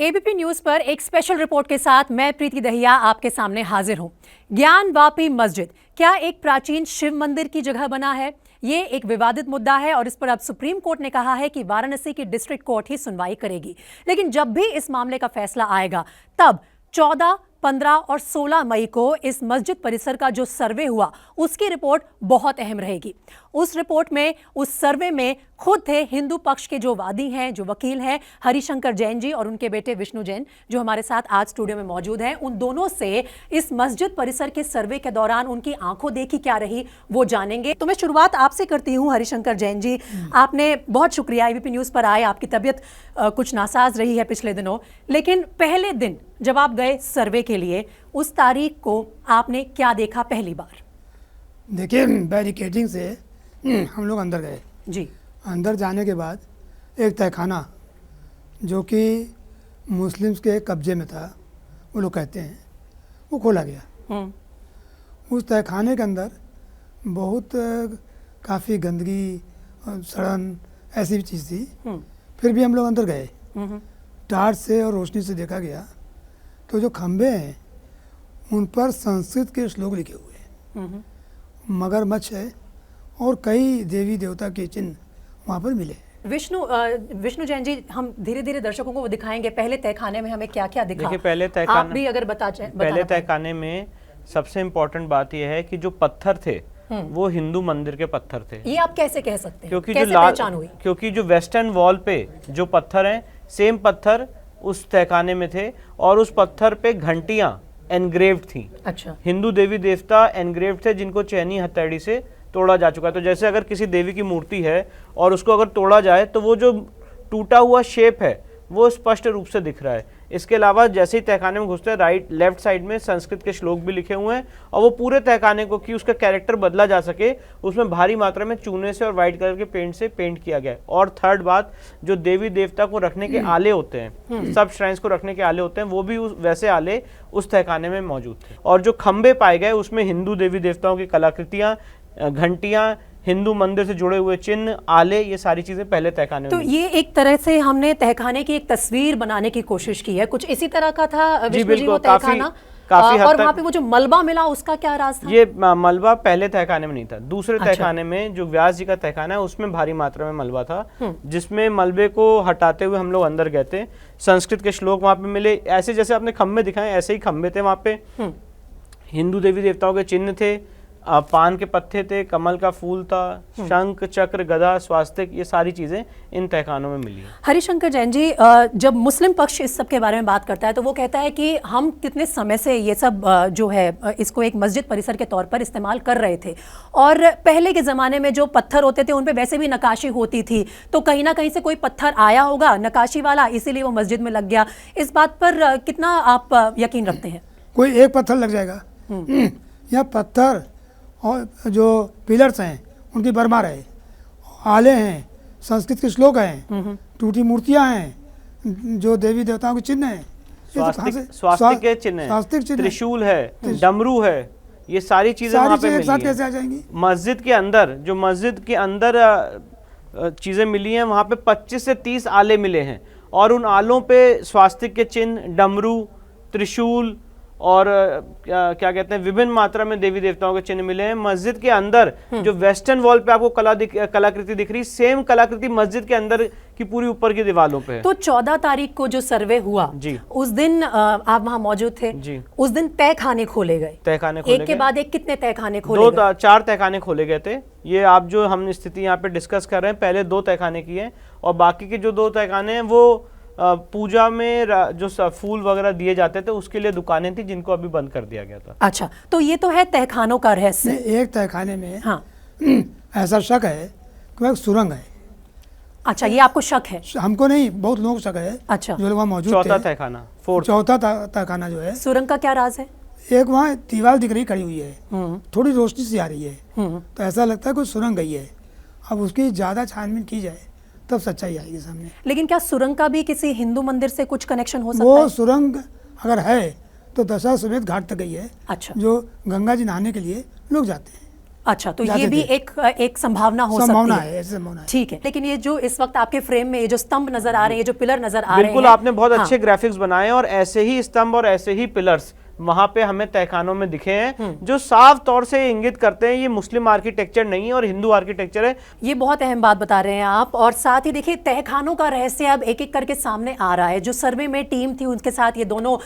ABP news पर एक special report के साथ मैं प्रीति दहिया आपके सामने हाजिर हूं। ज्ञानवापी मस्जिद क्या एक प्राचीन शिव मंदिर की जगह बना है? ये एक विवादित मुद्दा है और इस पर अब सुप्रीम कोर्ट ने कहा है कि वाराणसी की डिस्ट्रिक्ट कोर्ट ही सुनवाई करेगी। लेकिन जब भी इस मामले का फैसला आएगा तब 14, 15 और 16 मई को इस मस्जिद परिसर का जो सर्वे हुआ उसकी रिपोर्ट बहुत अहम रहेगी। उस रिपोर्ट में, उस सर्वे में खुद थे हिंदू पक्ष के जो वादी हैं, जो वकील हैं, हरिशंकर जैन जी और उनके बेटे विष्णु जैन, जो हमारे साथ आज स्टूडियो में मौजूद हैं। उन दोनों से इस मस्जिद परिसर के सर्वे के दौरान उनकी आंखों देखी क्या रही वो जानेंगे। तो मैं शुरुआत आपसे करती हूँ हरिशंकर जैन जी। आपने बहुत शुक्रिया एबीपी न्यूज पर आए। आपकी तबीयत कुछ नासाज रही है पिछले दिनों, लेकिन पहले दिन जब आप गए सर्वे के लिए, उस तारीख को आपने क्या देखा पहली बार? देखिए, बैरिकेडिंग से हम लोग अंदर गए जी। अंदर जाने के बाद एक तहखाना जो कि मुस्लिम्स के कब्जे में था, वो लोग कहते हैं, वो खोला गया। उस तहखाने के अंदर बहुत काफ़ी गंदगी और सड़न ऐसी भी चीज़ थी। फिर भी हम लोग अंदर गए। टार्च से और रोशनी से देखा गया तो जो खंबे हैं उन पर संस्कृत के श्लोक लिखे हुए हैं, मगरमच्छ है और कई देवी देवता के चिन्ह वहाँ पर मिले। विष्णु जैन जी, हम धीरे धीरे दर्शकों को वो दिखाएंगे पहले तहखाने में हमें क्या क्या दिखा। देखिए, पहले तहखाना, आप भी अगर पहले तहखाने में सबसे इम्पोर्टेंट बात यह है कि जो पत्थर थे वो हिंदू मंदिर के पत्थर थे। ये आप कैसे कह सकते हैं? क्योंकि कैसे जो पहचान हुई? क्योंकि जो वेस्टर्न वॉल पे जो पत्थर हैं, सेम पत्थर उस तहखाने में थे और उस पत्थर पे घंटियां एनग्रेव्ड थी। अच्छा। हिंदू देवी देवता एनग्रेव्ड थे जिनको चैनी हथौड़ी से तोड़ा जा चुका है। तो जैसे अगर किसी देवी की मूर्ति है और उसको अगर तोड़ा जाए तो वो जो टूटा हुआ शेप है वो स्पष्ट रूप से दिख रहा है। इसके अलावा जैसे ही तहखाने में घुसते हैं, राइट लेफ्ट साइड में संस्कृत के श्लोक भी लिखे हुए हैं और वो पूरे तहखाने को, कि उसका कैरेक्टर बदला जा सके, उसमें भारी मात्रा में चूने से और व्हाइट कलर के पेंट से पेंट किया गया है। और थर्ड बात, जो देवी देवता को रखने के आले होते हैं, सब श्राइन्स को रखने के आले होते हैं, वो भी वैसे आले उस तहखाने में मौजूद थे। और जो खंबे पाए गए उसमें हिंदू देवी देवताओं की कलाकृतियां, घंटियां, हिंदू मंदिर से जुड़े हुए चिन्ह, आले, ये सारी चीजें पहले तहखाने में। तो ये एक तरह से हमने तहखाने की एक तस्वीर बनाने की कोशिश की है। कुछ इसी तरह का था विष्णु जी वो तहखाना? काफी और वहाँ पे वो जो मलबा मिला उसका क्या राज था? ये मलबा पहले तहखाने में नहीं था। दूसरे तहखाने में, जो व्यास जी का तहखाना है, उसमें भारी मात्रा में मलबा था, जिसमें मलबे को हटाते हुए हम लोग अंदर गए थे। संस्कृत के श्लोक वहाँ पे मिले, ऐसे जैसे आपने खंबे दिखाए ऐसे ही खंबे थे वहाँ पे। हिंदू देवी देवताओं के चिन्ह थे, पान के पत्ते थे, कमल का फूल था, शंख, चक्र, गदा, स्वास्तिक, ये सारी चीजें इन तहखानों में मिली। हरिशंकर जैन जी, जब मुस्लिम पक्ष इस सब के बारे में बात करता है तो वो कहता है कि हम कितने समय से ये सब जो है इसको एक मस्जिद परिसर के तौर पर इस्तेमाल कर रहे थे, और पहले के ज़माने में जो पत्थर होते थे उन पर वैसे भी नक्काशी होती थी, तो कहीं ना कहीं से कोई पत्थर आया होगा नक्काशी वाला, इसीलिए वो मस्जिद में लग गया। इस बात पर कितना आप यकीन रखते हैं? कोई एक पत्थर लग जाएगा? यह पत्थर और जो पिलर्स हैं उनकी भरमार है, आले हैं, संस्कृत के श्लोक हैं, टूटी मूर्तियां हैं, जो देवी देवताओं के चिन्ह हैं, स्वास्तिक के चिन्ह हैं, त्रिशूल है, डमरू है, ये सारी चीजें वहाँ पे मिली हैं। कैसे आ जाएंगी? मस्जिद के अंदर, जो मस्जिद के अंदर चीजें मिली हैं, वहाँ पे 25 से 30 आले मिले हैं और उन आलों पे स्वास्तिक के चिन्ह, डमरू, त्रिशूल और क्या कहते हैं, विभिन्न मात्रा में देवी देवताओं के चिन्ह मिले हैं। मस्जिद के अंदर जो वेस्टर्न वॉल पे आपको कलाकृति दिख रही, सेम कलाकृति मस्जिद के अंदर की पूरी ऊपर की दीवारों पे है। तो 14 तारीख को जो सर्वे हुआ जी, उस दिन आप वहां मौजूद थे जी। उस दिन तहखाने खोले गए, एक के बाद एक कितने तहखाने खोले गए? 4 तहखाने खोले गए थे। ये आप जो हम स्थिति यहाँ पे डिस्कस कर रहे हैं, पहले 2 तहखाने की है और बाकी के जो 2 तहखाने हैं वो पूजा में जो फूल वगैरह दिए जाते थे उसके लिए दुकानें थी, जिनको अभी बंद कर दिया गया था। अच्छा, तो ये तो है तहखानों का रहस्य। एक तहखाने में हाँ ऐसा शक है कि एक सुरंग है। अच्छा, ये आपको शक है? हमको नहीं, बहुत लोग शक है। अच्छा, जो लोग वहाँ मौजूद थे। चौथा तहखाना जो है, सुरंग का क्या राज है? एक वहाँ दीवार दिख रही खड़ी हुई है, थोड़ी रोशनी सी आ रही है, तो ऐसा लगता है कोई सुरंग गई है। अब उसकी ज्यादा छानबीन की जाए तब सच्चाई आएगी सामने। लेकिन क्या सुरंग का भी किसी हिंदू मंदिर से कुछ कनेक्शन हो सकता है? वो सुरंग अगर है तो दशाश्वमेध घाट तक गई है। अच्छा, जो गंगा जी नहाने के लिए लोग जाते हैं। अच्छा, तो जाते ये भी थे। एक संभावना हो संभावना सकती है, ऐसी संभावना है। ठीक है, लेकिन ये जो इस वक्त आपके फ्रेम में ये जो स्तंभ नजर आ रहे हैं, ये जो पिलर नजर आ रहे हैं, बिल्कुल आपने बहुत हाँ, अच्छे ग्राफिक्स बनाए हैं और ऐसे ही स्तंभ और ऐसे ही पिलर्स वहां पे हमें तहखानों में दिखे हैं जो साफ तौर से इंगित करते हैं ये मुस्लिम आर्किटेक्चर नहीं है और हिंदू आर्किटेक्चर है। ये बहुत अहम बात बता रहे हैं आप। और साथ ही देखिए तहखानों का रहस्य अब एक एक करके सामने आ रहा है। जो सर्वे में टीम थी उनके साथ ये दोनों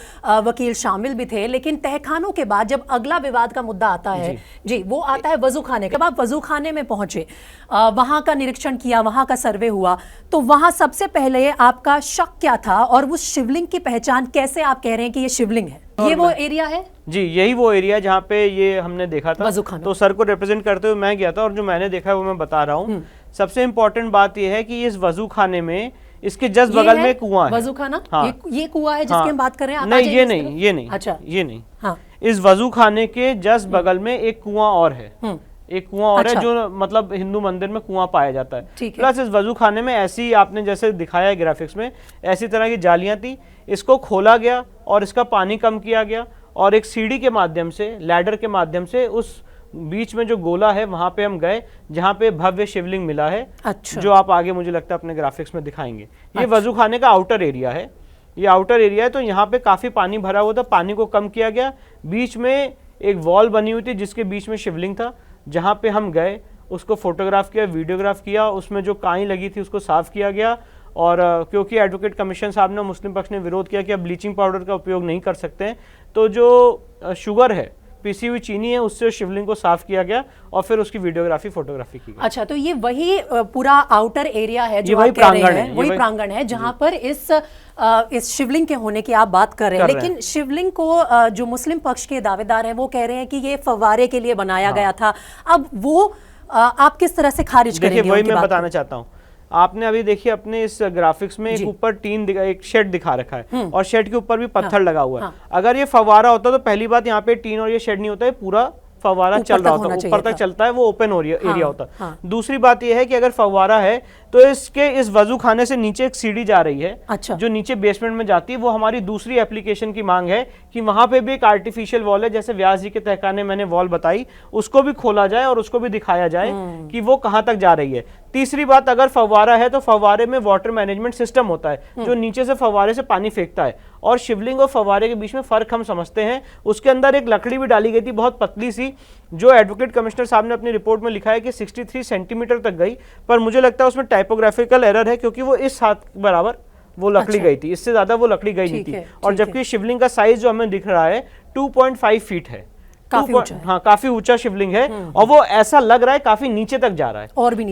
वकील शामिल भी थे, लेकिन तहखानों के बाद जब अगला विवाद का मुद्दा आता है जी वो आता है वजू खाने। जब आप वजू खाने में पहुंचे, वहां का निरीक्षण किया, वहां का सर्वे हुआ, तो वहां सबसे पहले आपका शक क्या था और उस शिवलिंग की पहचान कैसे आप कह रहे हैं कि ये शिवलिंग है? ये वो एरिया है जी, यही वो एरिया है जहाँ पे ये हमने देखा था। वज़ूखाना। तो सर को रिप्रेजेंट करते हुए मैं गया था और जो मैंने देखा है वो मैं बता रहा हूँ। सबसे इम्पोर्टेंट बात ये है कि इस वजू खाने में इसके जस्ट बगल में कुआं है। वजू खाना, हाँ। ये कुआं है जिसकी हम बात कर रहे हैं? आप नहीं, आ ये जाइए नहीं, इस तरफ। ये नहीं, अच्छा, ये नहीं। हाँ, इस वजू खाने के जस्ट बगल में एक कुआं और है। एक कुआं और अच्छा। है जो मतलब हिंदू मंदिर में कुआं पाया जाता है। ठीक है। प्लस इस वजू खाने में ऐसी आपने जैसे दिखाया है ग्राफिक्स में, ऐसी तरह की जालियां थी। इसको खोला गया और इसका पानी कम किया गया और एक सीढ़ी के माध्यम से, लैडर के माध्यम से उस बीच में जो गोला है वहां पे हम गए जहां पे भव्य शिवलिंग मिला है। अच्छा। जो आप आगे मुझे लगता है अपने ग्राफिक्स में दिखाएंगे। ये वजू खाने का आउटर एरिया है। ये आउटर एरिया है, तो यहाँ पे काफी पानी भरा हुआ था, पानी को कम किया गया। बीच में एक वॉल बनी हुई थी जिसके बीच में शिवलिंग था। जहाँ पे हम गए उसको फोटोग्राफ किया, वीडियोग्राफ किया, उसमें जो काई लगी थी उसको साफ किया गया। और क्योंकि एडवोकेट कमीशन साहब ने, मुस्लिम पक्ष ने विरोध किया कि अब ब्लीचिंग पाउडर का उपयोग नहीं कर सकते हैं, तो जो शुगर है, पीसी हुई चीनी है, उससे शिवलिंग को साफ किया गया और फिर उसकी वीडियोग्राफी, फोटोग्राफी की गई। अच्छा, तो ये वही पूरा आउटर एरिया है जो वही आप कह रहे प्रांगण हैं, है, वही प्रांगण है जहां पर इस शिवलिंग के होने की आप बात कर रहे हैं। लेकिन शिवलिंग को जो मुस्लिम पक्ष के दावेदार हैं वो कह रहे हैं कि ये फव्वारे के लिए बनाया गया था। अब वो आप किस तरह से खारिज करेंगे? देखिए, वही उनकी मैं बात को? बताना चाहता हूँ। आपने अभी देखिए अपने इस ग्राफिक्स में एक ऊपर एक शेड दिखा रखा है और शेड के ऊपर भी पत्थर लगा हुआ है। अगर ये फव्वारा होता तो पहली बात यहाँ पे टीन और ये शेड नहीं होता, है पूरा फव्वारा चल रहा होता, ऊपर तक चलता है, वो ओपन एरिया होता। दूसरी बात ये है कि अगर फव्वारा है तो इस वजू खाने से नीचे एक सीढ़ी जा रही है। अच्छा। जो नीचे बेसमेंट में जाती है। वो हमारी दूसरी एप्लीकेशन की मांग है कि वहां पे भी एक आर्टिफिशियल वॉल है, जैसे व्यास जी के तहखाने मैंने वॉल बताई, उसको भी खोला जाए और उसको भी दिखाया जाए कि वो कहां तक जा रही है। तीसरी बात, अगर फव्वारा है तो फव्वारे में वाटर मैनेजमेंट सिस्टम होता है जो नीचे से फव्वारे से पानी फेंकता है, और शिवलिंग और फव्वारे के बीच में फर्क हम समझते हैं। उसके अंदर एक लकड़ी भी डाली गई थी बहुत पतली सी, जो एडवोकेट कमिश्नर साहब ने अपनी रिपोर्ट में लिखा है कि 63 सेंटीमीटर तक गई, पर मुझे लगता है उसमें टाइपोग्राफिकल एरर है क्योंकि वो इस हाथ बराबर वो लकड़ी गई थी, इससे ज्यादा वो लकड़ी गई नहीं थी। और जबकि शिवलिंग का साइज जो हमें दिख रहा है 2.5 फीट है, काफी ऊंचा है। हाँ, काफी ऊंचा शिवलिंग है और वो ऐसा लग रहा है काफी नीचे तक जा रहा है, और भी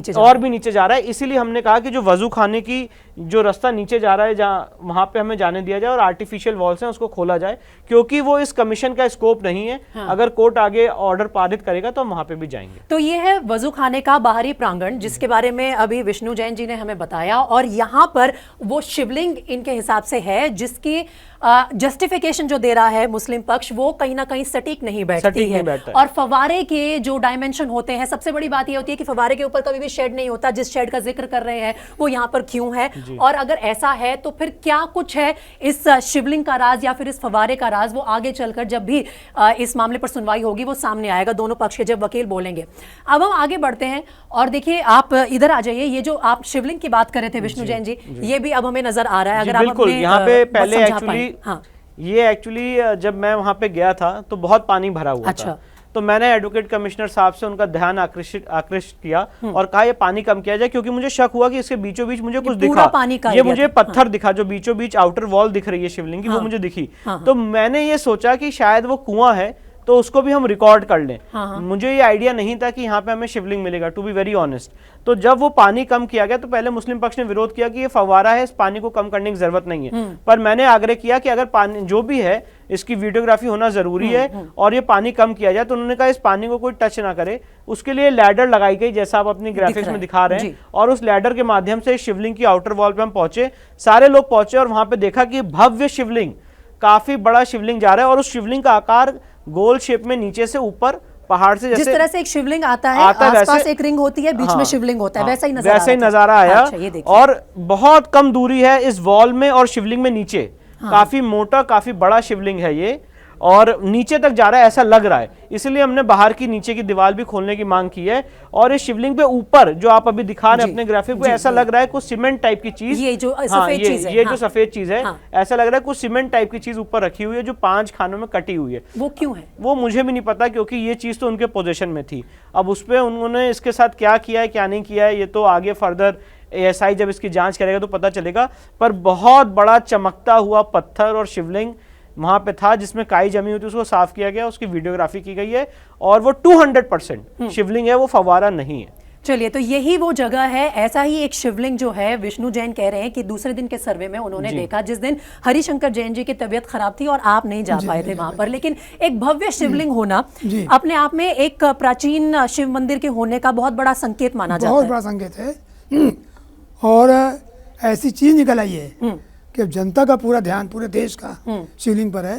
नीचे जा रहा है। इसीलिए हमने कहा कि जो वजू खाने की जो रास्ता नीचे जा रहा है, जहाँ वहां पे हमें जाने दिया जाए और आर्टिफिशियल वॉल्स हैं उसको खोला जाए, क्योंकि वो इस कमीशन का स्कोप नहीं है। हाँ। अगर कोर्ट आगे ऑर्डर पारित करेगा तो हम वहां पे भी जाएंगे। तो ये है वजू खाने का बाहरी प्रांगण, जिसके बारे में अभी विष्णु जैन जी ने हमें बताया, और यहाँ पर वो शिवलिंग इनके हिसाब से है जिसकी जस्टिफिकेशन जो दे रहा है मुस्लिम पक्ष, वो कहीं ना कहीं सटीक नहीं बैठती है। और फव्वारे के जो डायमेंशन होते हैं, सबसे बड़ी बात ये होती है कि फव्वारे के ऊपर कभी भी शेड नहीं होता। जिस शेड का जिक्र कर रहे हैं वो यहाँ पर क्यों है, और अगर ऐसा है तो फिर क्या कुछ है इस शिवलिंग का राज या फिर इस फव्वारे का राज, वो आगे चलकर जब भी इस मामले पर सुनवाई होगी वो सामने आएगा, दोनों पक्ष के जब वकील बोलेंगे। अब हम आगे बढ़ते हैं और देखिए, आप इधर आ जाइए। ये जो आप शिवलिंग की बात कर रहे थे विष्णु जैन जी, ये भी अब हमें नजर आ रहा है। अगर बिल्कुल, यहाँ पे पहले एक्चुअली एक्चुअली जब मैं वहां पे गया था तो बहुत पानी भरा हुआ था। तो मैंने एडवोकेट कमिश्नर साहब से उनका ध्यान आकृष्ट किया और कहा ये पानी कम किया जाए, क्योंकि मुझे शक हुआ कि इसके बीचों बीच मुझे कुछ दिखा। ये मुझे पत्थर दिखा, जो बीचों बीच आउटर वॉल दिख रही है शिवलिंग की, वो मुझे दिखी। तो मैंने ये सोचा कि शायद वो कुआं है, तो उसको भी हम रिकॉर्ड कर लें। मुझे ये आइडिया नहीं था कि यहाँ पे हमें शिवलिंग मिलेगा, टू बी वेरी ऑनेस्ट। तो जब वो पानी कम किया गया तो पहले मुस्लिम पक्ष ने विरोध किया कि ये फव्वारा है, इस पानी को कम करने की जरूरत नहीं है। पर मैंने आग्रह किया कि अगर पानी जो भी है इसकी वीडियोग्राफी होना जरूरी है और ये पानी कम किया जाए। तो उन्होंने कहा इस पानी को कोई टच ना करे, उसके लिए लैडर लगाई गई, जैसा आप अपनी ग्राफिक्स में दिखा रहे हैं। और उस लैडर के माध्यम से शिवलिंग की आउटर वॉल पे हम पहुंचे, सारे लोग पहुंचे और वहां पे देखा कि भव्य शिवलिंग, काफी बड़ा शिवलिंग जा रहा है और उस शिवलिंग का आकार गोल शेप में नीचे से ऊपर पहाड़ से, जैसे जिस तरह से एक शिवलिंग आता है, आसपास एक रिंग होती है, बीच में शिवलिंग होता है, वैसा ही नजारा आया। और बहुत कम दूरी है इस वॉल में और शिवलिंग में नीचे। काफी मोटा, काफी बड़ा शिवलिंग है ये। और नीचे तक जा रहा है ऐसा लग रहा है, इसलिए हमने बाहर की नीचे की दीवार भी खोलने की मांग की है। और इस शिवलिंग पे ऊपर जो आप अभी दिखा रहे हैं अपने ग्राफिक पे, ऐसा लग रहा है कुछ सीमेंट टाइप की चीज, ये जो सफेद चीज है, ये जो सफेद चीज है, ऐसा लग रहा है कुछ सीमेंट टाइप की चीज ऊपर रखी हुई है जो 5 खानों में कटी हुई है। वो क्यों है वो मुझे भी नहीं पता, क्योंकि ये चीज तो उनके पोजीशन में थी। अब उस पे उन्होंने इसके साथ क्या किया है क्या नहीं किया है, ये तो आगे फर्दर एएसआई जब इसकी जांच करेगा तो पता चलेगा। पर बहुत बड़ा चमकता हुआ पत्थर और शिवलिंग वहां पे था जिसमें काई जमी हुई थी, उसको साफ किया गया, उसकी वीडियोग्राफी की गई है और वो 200% शिवलिंग है, वो फव्वारा नहीं है। चलिए, तो यही वो जगह है। ऐसा ही एक शिवलिंग जो है विष्णु जैन कह रहे हैं कि दूसरे दिन के सर्वे में उन्होंने देखा, जिस दिन हरिशंकर जैन जी की तबीयत खराब थी और आप नहीं जा पाए थे वहां पर। लेकिन एक भव्य शिवलिंग होना अपने आप में एक प्राचीन शिव मंदिर के होने का बहुत बड़ा संकेत माना जाता है। बहुत बड़ा संकेत है। और ऐसी चीज निकल आई है कि अब जनता का पूरा ध्यान पूरे देश का शिवलिंग पर है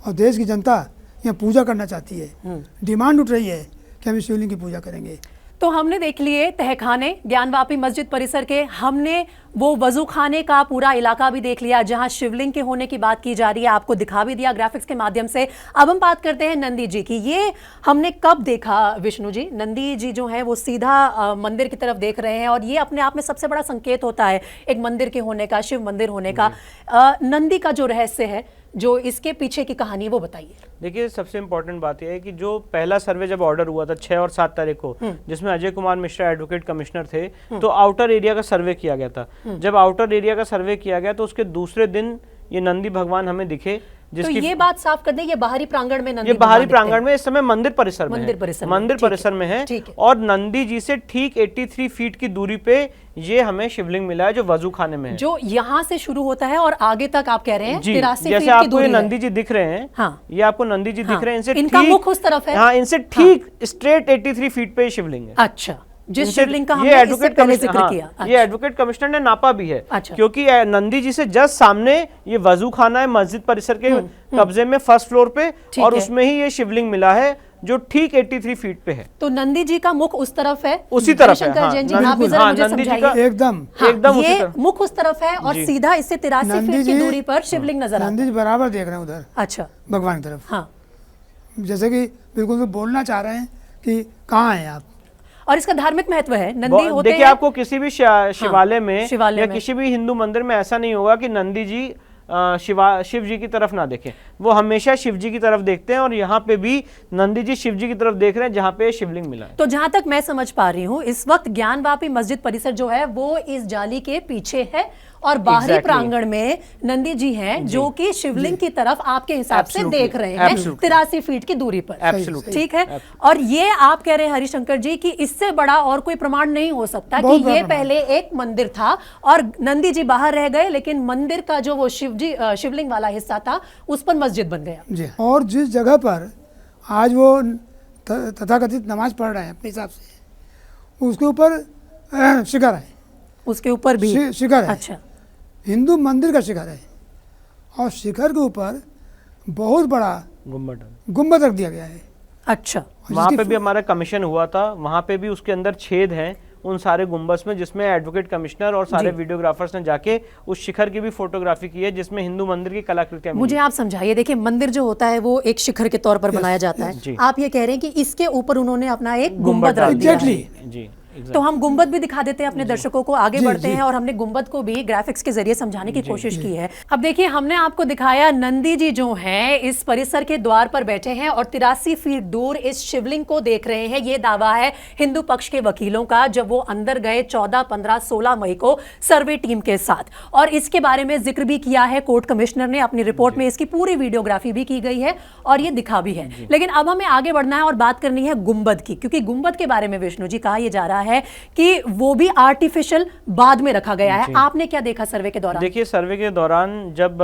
और देश की जनता यहाँ पूजा करना चाहती है। डिमांड उठ रही है कि हम इस शिवलिंग की पूजा करेंगे। तो हमने देख लिए तहखाने ज्ञानवापी मस्जिद परिसर के, हमने वो वजू खाने का पूरा इलाका भी देख लिया जहां शिवलिंग के होने की बात की जा रही है, आपको दिखा भी दिया ग्राफिक्स के माध्यम से। अब हम बात करते हैं नंदी जी की। ये हमने कब देखा विष्णु जी? नंदी जी जो है वो सीधा मंदिर की तरफ देख रहे हैं और ये अपने आप में सबसे बड़ा संकेत होता है एक मंदिर के होने का, शिव मंदिर होने का। नंदी का जो रहस्य है, जो इसके पीछे की कहानी, वो बताइए। देखिए, सबसे इंपॉर्टेंट बात यह है कि जो पहला सर्वे जब ऑर्डर हुआ था 6 और 7 तारीख को, जिसमें अजय कुमार मिश्रा एडवोकेट कमिश्नर थे, तो आउटर एरिया का सर्वे किया गया था। जब आउटर एरिया का सर्वे किया गया तो उसके दूसरे दिन ये नंदी भगवान हमें दिखे। तो ये बात साफ कर दें, ये बाहरी प्रांगण में नंदी, ये बाहरी प्रांगण में इस समय मंदिर परिसर में मंदिर परिसर में है। और नंदी जी से ठीक 83 फीट की दूरी पे ये हमें शिवलिंग मिला है जो वजू खाने में है, जो यहाँ से शुरू होता है और आगे तक आप कह रहे हैं 83 फीट जैसे आपको ये नंदी जी दिख रहे हैं। हाँ, ये आपको नंदी जी दिख रहे हैं, इनसे इनका मुख उस तरफ है। हाँ, इनसे ठीक स्ट्रेट 83 फीट पे शिवलिंग है। अच्छा, जिस शिवलिंग का हमने इससे पहले जिक्र किया। ये एडवोकेट कमिश्नर ने नापा भी है। अच्छा। क्योंकि नंदी जी से जस्ट सामने ये वजू खाना है मस्जिद परिसर के कब्जे में फर्स्ट फ्लोर पे, और उसमें ही ये शिवलिंग मिला है जो ठीक 83 फीट पे है। तो नंदी जी का मुख उस तरफ है, उसी तरफ है। हाँ, नंदी जी का एकदम ये मुख उस तरफ है और सीधा इससे 83 फीट की दूरी पर शिवलिंग नजर आता है। नंदी जी बराबर देख रहे हैं उधर। अच्छा, भगवान की तरफ। हाँ, जैसे कि बिल्कुल बोलना चाह रहे हैं कि कहाँ हैं आप। और इसका धार्मिक महत्व है। नंदी होते देखिए, आपको किसी भी शिवालय में या किसी भी हिंदू मंदिर में ऐसा नहीं होगा कि नंदी जी शिव जी की तरफ ना देखें, वो हमेशा शिव जी की तरफ देखते हैं। और यहाँ पे भी नंदी जी शिव जी की तरफ देख रहे हैं जहाँ पे शिवलिंग मिला है। तो जहां तक मैं समझ पा रही हूँ, इस वक्त ज्ञानवापी मस्जिद परिसर जो है वो इस जाली के पीछे है और बाहरी प्रांगण में नंदी जी हैं जो कि शिवलिंग की तरफ आपके हिसाब से देख रहे हैं 83 फीट की दूरी पर। ठीक है। और ये आप कह रहे हैं हरिशंकर जी कि इससे बड़ा और कोई प्रमाण नहीं हो सकता कि ये पहले एक मंदिर था और नंदी जी बाहर रह गए, लेकिन मंदिर का जो वो शिवलिंग वाला हिस्सा था उस पर मस्जिद बन गया। जी। और जिस जगह पर आज वो तथाकथित नमाज पढ़ रहे हैं अपने हिसाब से, उसके ऊपर शिखर है, उसके ऊपर भी शिखर है। अच्छा, हिंदू मंदिर का शिखर है और शिखर के ऊपर बहुत बड़ा गुम्बद रख दिया गया है। अच्छा, वहाँ पे भी हमारा कमीशन हुआ था, वहाँ पे भी उसके अंदर छेद हैं उन सारे गुम्बस में, जिसमें एडवोकेट कमिश्नर और सारे वीडियोग्राफर्स ने जाके उस शिखर की भी फोटोग्राफी की है जिसमें हिंदू मंदिर की कलाकृतियां। मुझे आप समझाइए। देखिए, मंदिर जो होता है वो एक शिखर के तौर पर बनाया जाता है। आप ये कह रहे हैं कि इसके ऊपर उन्होंने अपना एक गुम्बद रख दिया है। जी, तो हम गुंबद भी दिखा देते हैं अपने दर्शकों को। आगे बढ़ते हैं और हमने गुंबद को भी ग्राफिक्स के जरिए समझाने की कोशिश की है। अब देखिए, हमने आपको दिखाया नंदी जी जो हैं इस परिसर के द्वार पर बैठे हैं और 83 फीट दूर इस शिवलिंग को देख रहे हैं। ये दावा है हिंदू पक्ष के वकीलों का जब वो अंदर गए 14, 15, 16 मई को सर्वे टीम के साथ, और इसके बारे में जिक्र भी किया है कोर्ट कमिश्नर ने अपनी रिपोर्ट में। इसकी पूरी वीडियोग्राफी भी की गई है और ये दिखा भी है। लेकिन अब हमें आगे बढ़ना है और बात करनी है गुंबद की, क्योंकि गुंबद के बारे में विष्णु जी कहा यह जा रहा है कि वो भी आर्टिफिशियल बाद में रखा गया है। आपने क्या देखा सर्वे के दौरान? देखिए, सर्वे के दौरान जब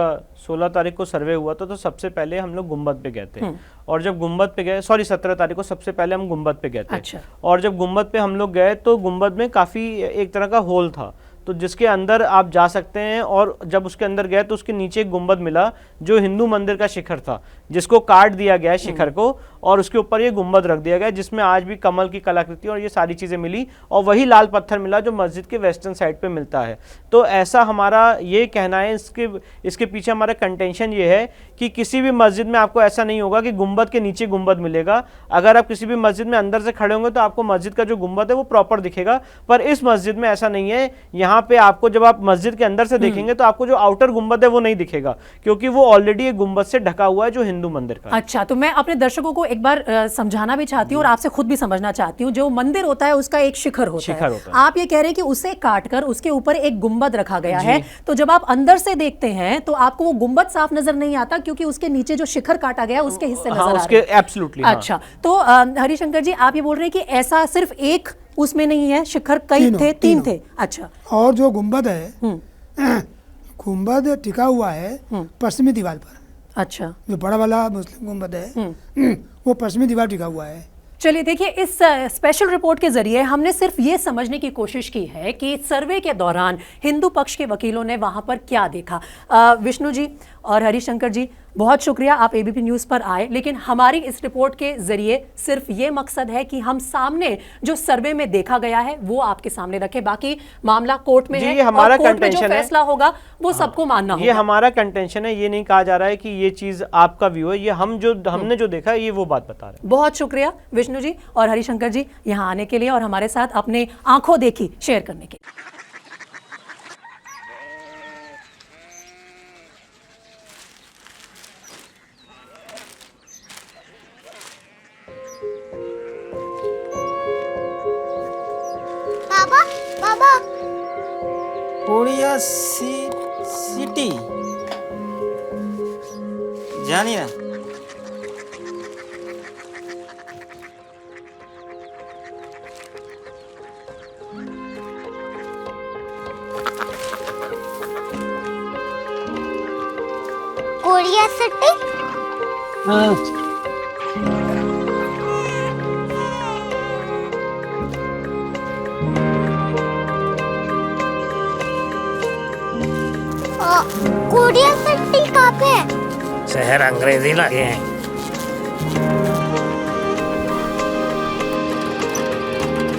16 तारीख को सर्वे हुआ था तो सबसे पहले हम लोग गुंबद पे गए थे। और जब गुंबद पे गए, 17 तारीख को सबसे पहले हम गुंबद पे गए थे। अच्छा। और जब गुंबद पे हम लोग गए तो गुंबद में काफी एक तरह का होल था, तो जिसके अंदर आप जा सकते हैं। और जब उसके अंदर गए तो उसके नीचे एक गुंबद मिला जो हिंदू मंदिर का शिखर था, जिसको काट दिया गया है शिखर को, और उसके ऊपर ये गुंबद रख दिया गया, जिसमें आज भी कमल की कलाकृति और ये सारी चीज़ें मिली, और वही लाल पत्थर मिला जो मस्जिद के वेस्टर्न साइड पे मिलता है। तो ऐसा हमारा ये कहना है, इसके पीछे हमारा कंटेंशन ये है कि किसी भी मस्जिद में आपको ऐसा नहीं होगा कि गुंबद के नीचे गुंबद मिलेगा। अगर आप किसी भी मस्जिद में अंदर से खड़े होंगे तो आपको मस्जिद का जो गुंबद है वो प्रॉपर दिखेगा, पर इस मस्जिद में ऐसा नहीं है। यहाँ पे आपको जब आप मस्जिद के अंदर से देखेंगे तो आपको जो आउटर गुंबद है वो नहीं दिखेगा, क्योंकि वो ऑलरेडी एक गुंबद से ढका हुआ है जो हिंदू मंदिर का। अच्छा, तो मैं अपने दर्शकों को एक बार समझाना भी चाहती हूँ और आपसे खुद भी समझना चाहती हूँ। जो मंदिर होता है उसका एक शिखर होता है। आप ये कह रहे हैं कि उसे काटकर उसके ऊपर एक गुंबद रखा गया है, तो जब आप अंदर से देखते हैं तो आपको वो गुंबद साफ नजर नहीं आता, क्योंकि उसके नीचे जो शिखर काटा गया उसके हिस्से नजर आ रहे हैं। एब्सोल्युटली। अच्छा, तो हरिशंकर जी, आप ये बोल रहे हैं कि ऐसा सिर्फ एक उसमें नहीं है, शिखर कई थे, तीन थे। अच्छा, और जो गुंबद है, गुंबद टिका हुआ है पश्चिमी दीवार पर। अच्छा, जो बड़ा वाला मुस्लिम गुंबद है वो पश्चिमी दीवार टिका हुआ है। चलिए देखिए, इस स्पेशल रिपोर्ट के जरिए हमने सिर्फ ये समझने की कोशिश की है कि सर्वे के दौरान हिंदू पक्ष के वकीलों ने वहां पर क्या देखा। विष्णु जी और हरिशंकर जी, बहुत शुक्रिया, आप एबीपी न्यूज़ पर आए, लेकिन हमारी इस रिपोर्ट के जरिए सिर्फ ये मकसद है कि हम सामने जो सर्वे में देखा गया है वो आपके सामने रखें। बाकी मामला कोर्ट में है, हमारा और कोर्ट में जो फैसला होगा वो सबको मानना होगा। ये हमारा कंटेंशन है, ये नहीं कहा जा रहा है कि ये चीज आपका व्यू है, ये हमने जो देखा है ये वो बात बता रहे हैं। बहुत शुक्रिया विष्णु जी और हरिशंकर जी यहाँ आने के लिए और हमारे साथ अपने आंखों देखी शेयर करने के लिए। कोरिया सिटी जानी ना। Korea city? हाँ। कोरिया सिटी कहाँ पे है? शहर अंग्रेजी लगे हैं।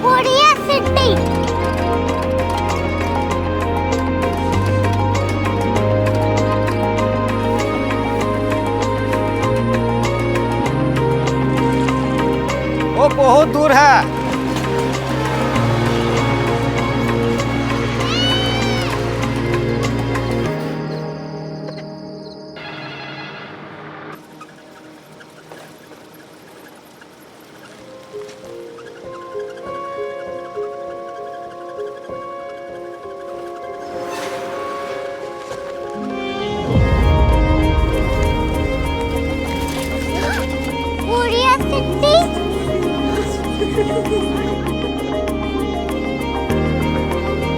Korea city. वो बहुत दूर है।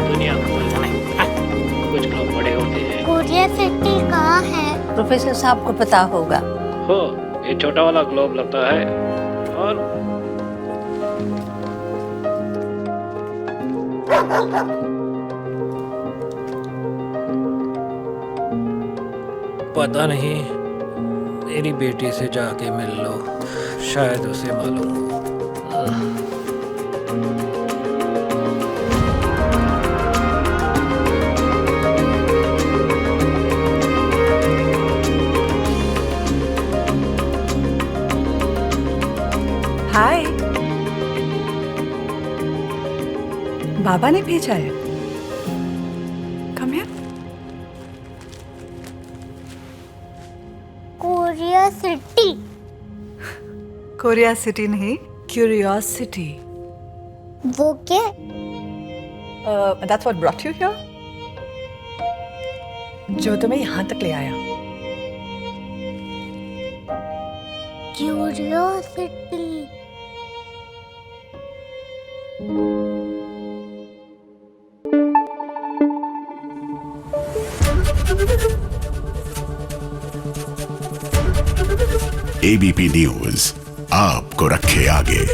दुनिया कुछ लोग बड़े होते हैं। कोरिया सिटी कहाँ है? प्रोफेसर साहब को पता होगा। हो, ये छोटा वाला ग्लोब लगता है, और पता नहीं, मेरी बेटी से जाके मिल लो, शायद उसे मालूम हो। हाय, बाबा ने भेजा है। Come here. Korea city. Korea city नहीं, क्यूरियोसिटी। वो क्या? That's what brought you here? जो तुम्हें यहाँ तक ले आया। क्यूरियोसिटी। एबीपी न्यूज आपको रखे आगे।